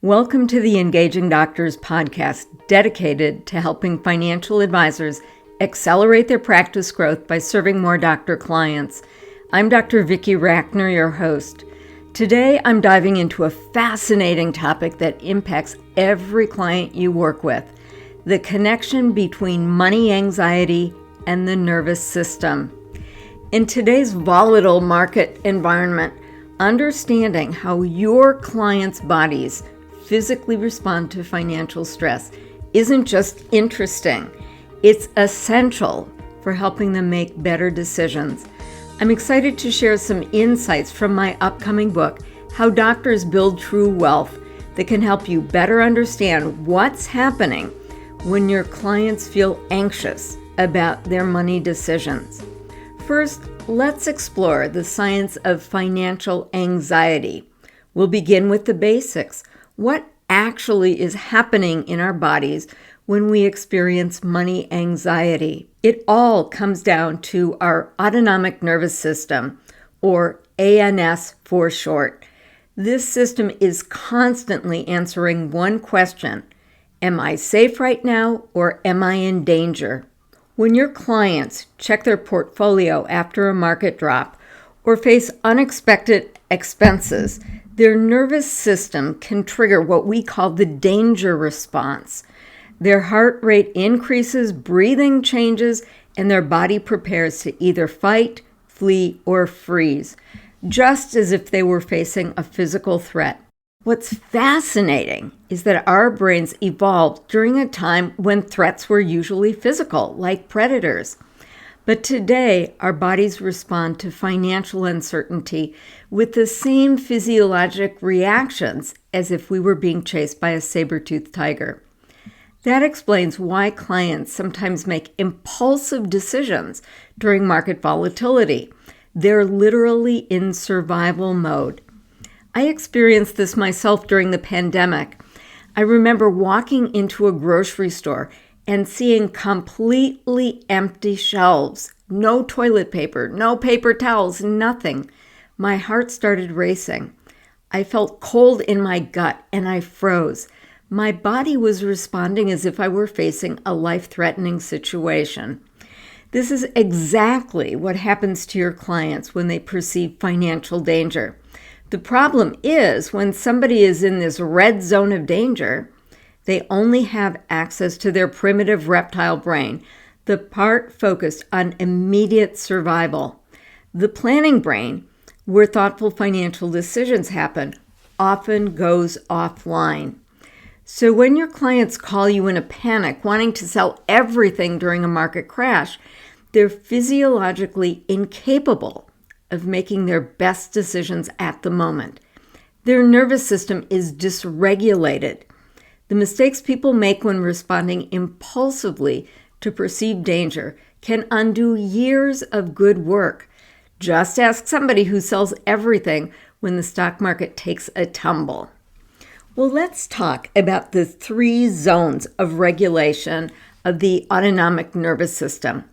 Welcome to the Engaging Doctors podcast, dedicated to helping financial advisors accelerate their practice growth by serving more doctor clients. I'm Dr. Vicki Rackner, your host. Today, I'm diving into a fascinating topic that impacts every client you work with: the connection between money anxiety and the nervous system. In today's volatile market environment, understanding how your clients' bodies physically respond to financial stress isn't just interesting, it's essential for helping them make better decisions. I'm excited to share some insights from my upcoming book, How Doctors Build True Wealth, that can help you better understand what's happening when your clients feel anxious about their money decisions. First, let's explore the science of financial anxiety. We'll begin with the basics. What actually is happening in our bodies when we experience money anxiety? It all comes down to our autonomic nervous system, or ANS for short. This system is constantly answering one question: am I safe right now, or am I in danger? When your clients check their portfolio after a market drop or face unexpected expenses, their nervous system can trigger what we call the danger response. Their heart rate increases, breathing changes, and their body prepares to either fight, flee, or freeze, just as if they were facing a physical threat. What's fascinating is that our brains evolved during a time when threats were usually physical, like predators. But today, our bodies respond to financial uncertainty with the same physiologic reactions as if we were being chased by a saber-toothed tiger. That explains why clients sometimes make impulsive decisions during market volatility. They're literally in survival mode. I experienced this myself during the pandemic. I remember walking into a grocery store and seeing completely empty shelves, no toilet paper, no paper towels, nothing. My heart started racing. I felt cold in my gut and I froze. My body was responding as if I were facing a life-threatening situation. This is exactly what happens to your clients when they perceive financial danger. The problem is, when somebody is in this red zone of danger, they only have access to their primitive reptile brain, the part focused on immediate survival. The planning brain, where thoughtful financial decisions happen, often goes offline. So when your clients call you in a panic, wanting to sell everything during a market crash, they're physiologically incapable of making their best decisions at the moment. Their nervous system is dysregulated. The mistakes people make when responding impulsively to perceived danger can undo years of good work. Just ask somebody who sells everything when the stock market takes a tumble. Well, let's talk about the 3 zones of regulation of the autonomic nervous system.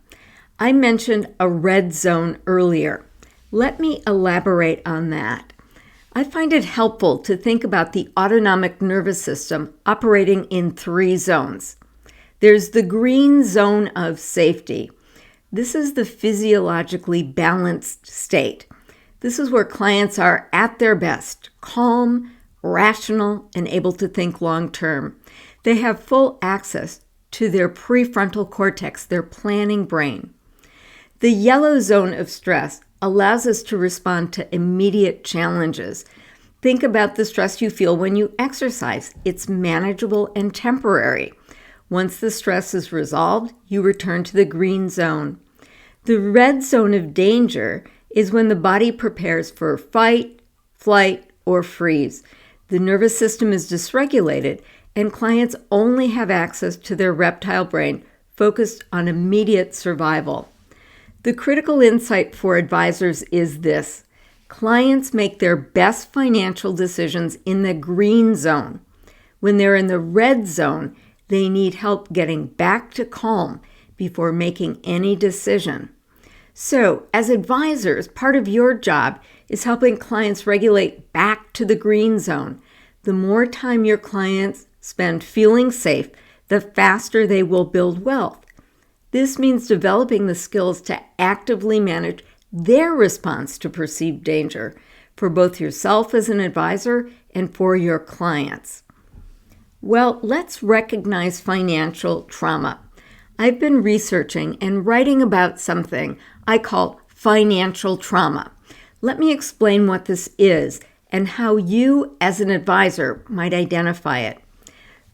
I mentioned a red zone earlier. Let me elaborate on that. I find it helpful to think about the autonomic nervous system operating in 3 zones. There's the green zone of safety. This is the physiologically balanced state. This is where clients are at their best, calm, rational, and able to think long term. They have full access to their prefrontal cortex, their planning brain. The yellow zone of stress allows us to respond to immediate challenges. Think about the stress you feel when you exercise. It's manageable and temporary. Once the stress is resolved, you return to the green zone. The red zone of danger is when the body prepares for fight, flight, or freeze. The nervous system is dysregulated, and clients only have access to their reptile brain focused on immediate survival. The critical insight for advisors is this: clients make their best financial decisions in the green zone. When they're in the red zone, they need help getting back to calm before making any decision. So, as advisors, part of your job is helping clients regulate back to the green zone. The more time your clients spend feeling safe, the faster they will build wealth. This means developing the skills to actively manage their response to perceived danger for both yourself as an advisor and for your clients. Well, let's recognize financial trauma. I've been researching and writing about something I call financial trauma. Let me explain what this is and how you, as an advisor, might identify it.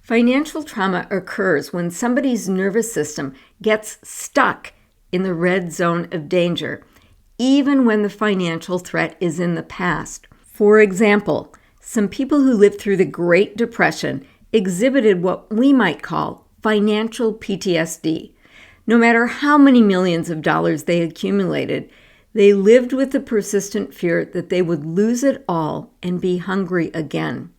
Financial trauma occurs when somebody's nervous system gets stuck in the red zone of danger, even when the financial threat is in the past. For example, some people who lived through the Great Depression exhibited what we might call financial PTSD. No matter how many millions of dollars they accumulated, they lived with the persistent fear that they would lose it all and be hungry again.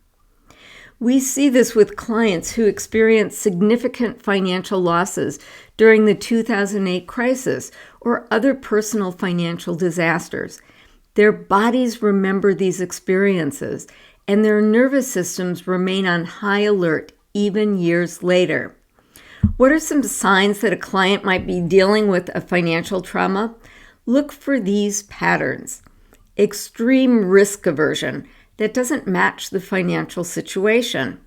We see this with clients who experienced significant financial losses during the 2008 crisis or other personal financial disasters. Their bodies remember these experiences, and their nervous systems remain on high alert even years later. What are some signs that a client might be dealing with a financial trauma? Look for these patterns. Extreme risk aversion that doesn't match the financial situation.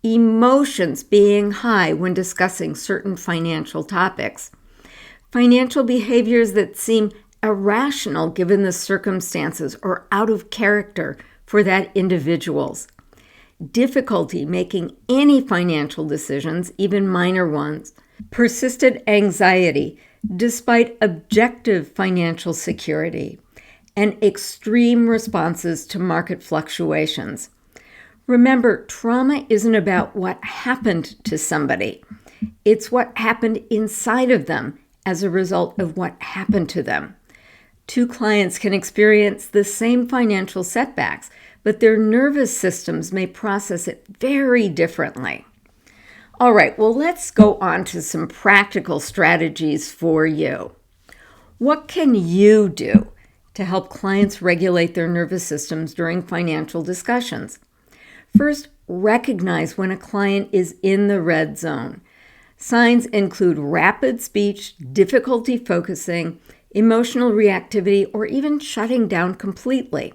Emotions being high when discussing certain financial topics. Financial behaviors that seem irrational given the circumstances or out of character for that individual's. Difficulty making any financial decisions, even minor ones. Persistent anxiety despite objective financial security. And extreme responses to market fluctuations. Remember, trauma isn't about what happened to somebody. It's what happened inside of them as a result of what happened to them. Two clients can experience the same financial setbacks, but their nervous systems may process it very differently. All right, well, let's go on to some practical strategies for you. What can you do to help clients regulate their nervous systems during financial discussions? First, recognize when a client is in the red zone. Signs include rapid speech, difficulty focusing, emotional reactivity, or even shutting down completely.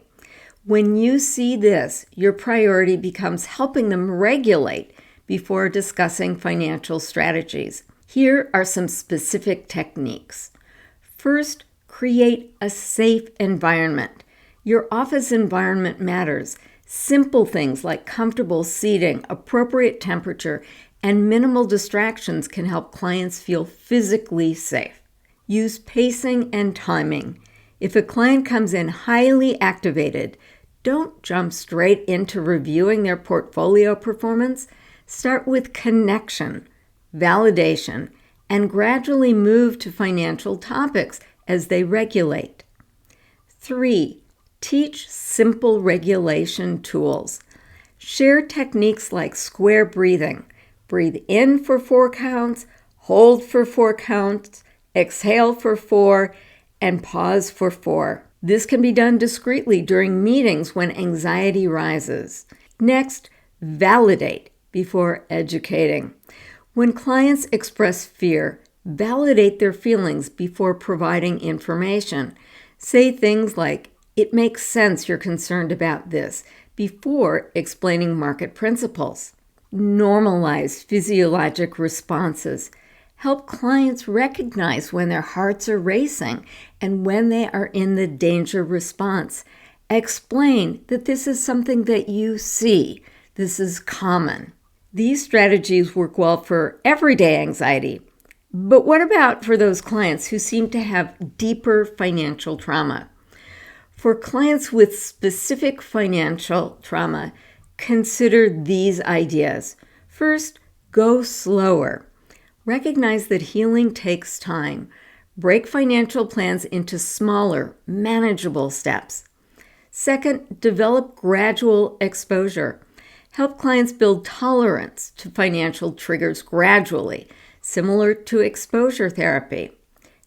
When you see this, your priority becomes helping them regulate before discussing financial strategies. Here are some specific techniques. First, create a safe environment. Your office environment matters. Simple things like comfortable seating, appropriate temperature, and minimal distractions can help clients feel physically safe. Use pacing and timing. If a client comes in highly activated, don't jump straight into reviewing their portfolio performance. Start with connection, validation, and gradually move to financial topics as they regulate. 3. Teach simple regulation tools. Share techniques like square breathing. Breathe in for 4 counts, hold for 4 counts, exhale for 4, and pause for 4. This can be done discreetly during meetings when anxiety rises. Next, validate before educating. When clients express fear, validate their feelings before providing information. Say things like, "It makes sense you're concerned about this," before explaining market principles. Normalize physiologic responses. Help clients recognize when their hearts are racing and when they are in the danger response. Explain that this is something that you see. This is common. These strategies work well for everyday anxiety. But what about for those clients who seem to have deeper financial trauma? For clients with specific financial trauma, consider these ideas. First, go slower. Recognize that healing takes time. Break financial plans into smaller, manageable steps. Second, develop gradual exposure. Help clients build tolerance to financial triggers gradually, similar to exposure therapy.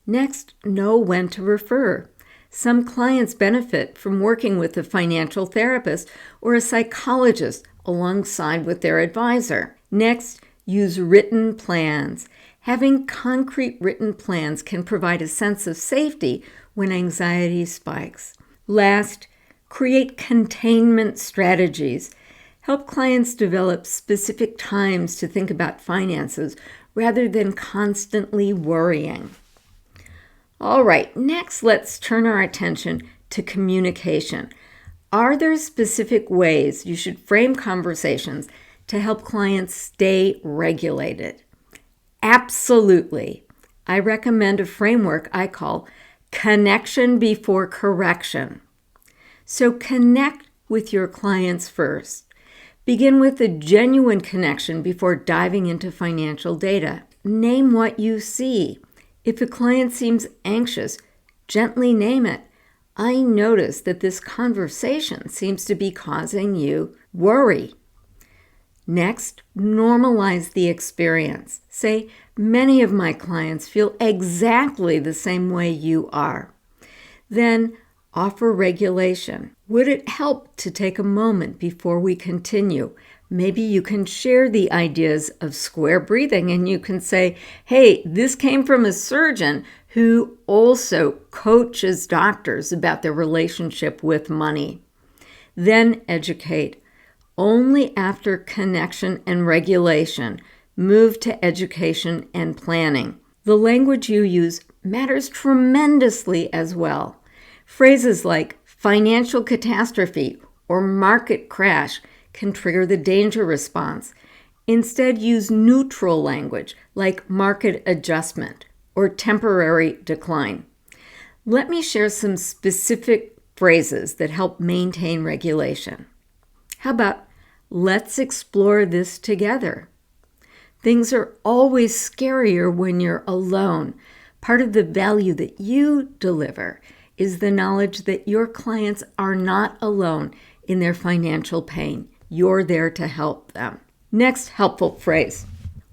Next, know when to refer. Some clients benefit from working with a financial therapist or a psychologist alongside with their advisor. Next, use written plans. Having concrete written plans can provide a sense of safety when anxiety spikes. Last, create containment strategies. Help clients develop specific times to think about finances rather than constantly worrying. All right, next let's turn our attention to communication. Are there specific ways you should frame conversations to help clients stay regulated? Absolutely. I recommend a framework I call connection before correction. So connect with your clients first. Begin with a genuine connection before diving into financial data. Name what you see. If a client seems anxious, gently name it. I notice that this conversation seems to be causing you worry. Next, normalize the experience. Say, many of my clients feel exactly the same way you are. Then, offer regulation. Would it help to take a moment before we continue? Maybe you can share the ideas of square breathing and you can say, hey, this came from a surgeon who also coaches doctors about their relationship with money. Then educate. Only after connection and regulation, move to education and planning. The language you use matters tremendously as well. Phrases like financial catastrophe or market crash can trigger the danger response. Instead, use neutral language like market adjustment or temporary decline. Let me share some specific phrases that help maintain regulation. How about, let's explore this together? Things are always scarier when you're alone. Part of the value that you deliver is the knowledge that your clients are not alone in their financial pain. You're there to help them. Next helpful phrase.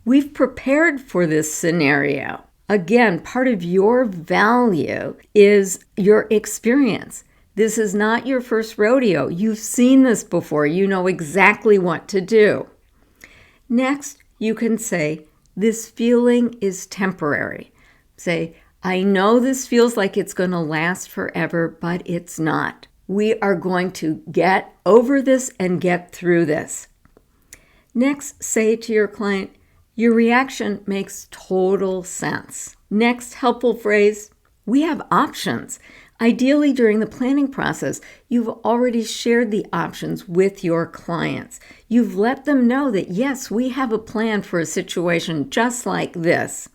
We've prepared for this scenario. Again, part of your value is your experience. This is not your first rodeo. You've seen this before. You know exactly what to do. Next, you can say, this feeling is temporary. Say, I know this feels like it's going to last forever, but it's not. We are going to get over this and get through this. Next, say to your client, your reaction makes total sense. Next helpful phrase, we have options. Ideally, during the planning process, you've already shared the options with your clients. You've let them know that, yes, we have a plan for a situation just like this.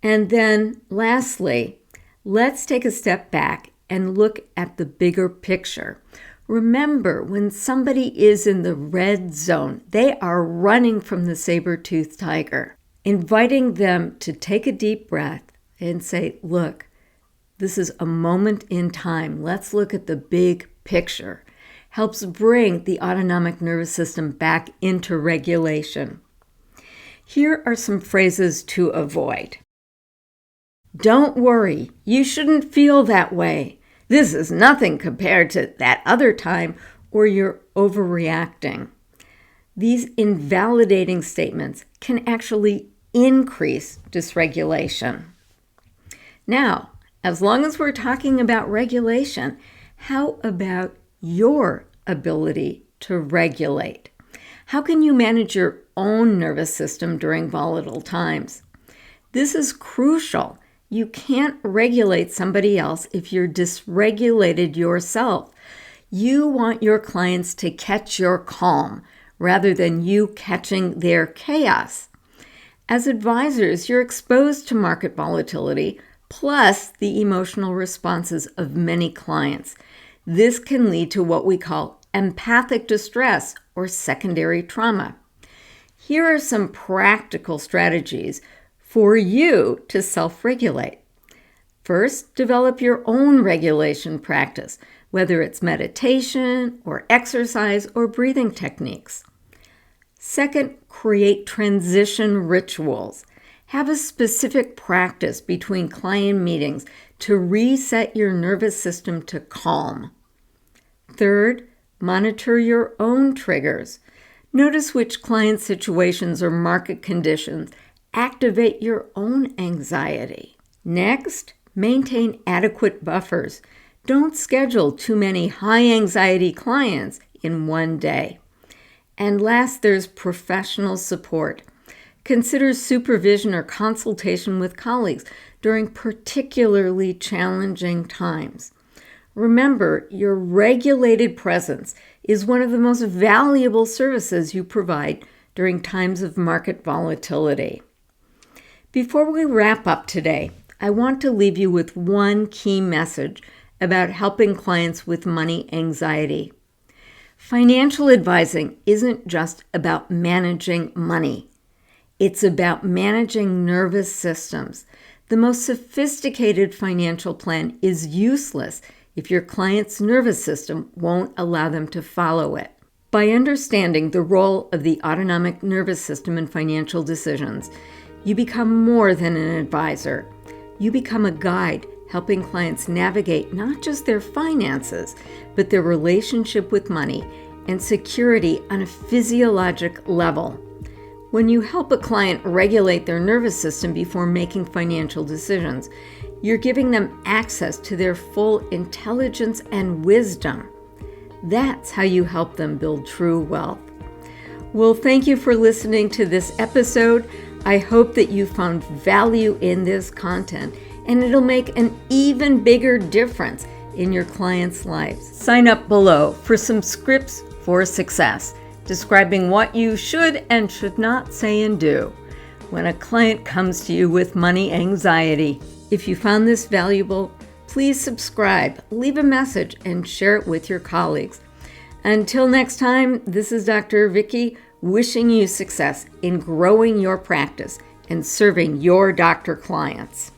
And then lastly, let's take a step back and look at the bigger picture. Remember, when somebody is in the red zone, they are running from the saber-toothed tiger. Inviting them to take a deep breath and say, look, this is a moment in time. Let's look at the big picture. Helps bring the autonomic nervous system back into regulation. Here are some phrases to avoid. Don't worry, you shouldn't feel that way. This is nothing compared to that other time, or you're overreacting. These invalidating statements can actually increase dysregulation. Now, as long as we're talking about regulation, how about your ability to regulate? How can you manage your own nervous system during volatile times? This is crucial. You can't regulate somebody else if you're dysregulated yourself. You want your clients to catch your calm rather than you catching their chaos. As advisors, you're exposed to market volatility, plus the emotional responses of many clients. This can lead to what we call empathic distress or secondary trauma. Here are some practical strategies for you to self-regulate. First, develop your own regulation practice, whether it's meditation or exercise or breathing techniques. Second, create transition rituals. Have a specific practice between client meetings to reset your nervous system to calm. Third, monitor your own triggers. Notice which client situations or market conditions activate your own anxiety. Next, maintain adequate buffers. Don't schedule too many high-anxiety clients in one day. And last, there's professional support. Consider supervision or consultation with colleagues during particularly challenging times. Remember, your regulated presence is one of the most valuable services you provide during times of market volatility. Before we wrap up today, I want to leave you with one key message about helping clients with money anxiety. Financial advising isn't just about managing money. It's about managing nervous systems. The most sophisticated financial plan is useless if your client's nervous system won't allow them to follow it. By understanding the role of the autonomic nervous system in financial decisions, you become more than an advisor. You become a guide helping clients navigate not just their finances, but their relationship with money and security on a physiologic level. When you help a client regulate their nervous system before making financial decisions, you're giving them access to their full intelligence and wisdom. That's how you help them build true wealth. Well, thank you for listening to this episode. I hope that you found value in this content and it'll make an even bigger difference in your clients' lives. Sign up below for some scripts for success, describing what you should and should not say and do when a client comes to you with money anxiety. If you found this valuable, please subscribe, leave a message, and share it with your colleagues. Until next time, this is Dr. Vicky wishing you success in growing your practice and serving your doctor clients.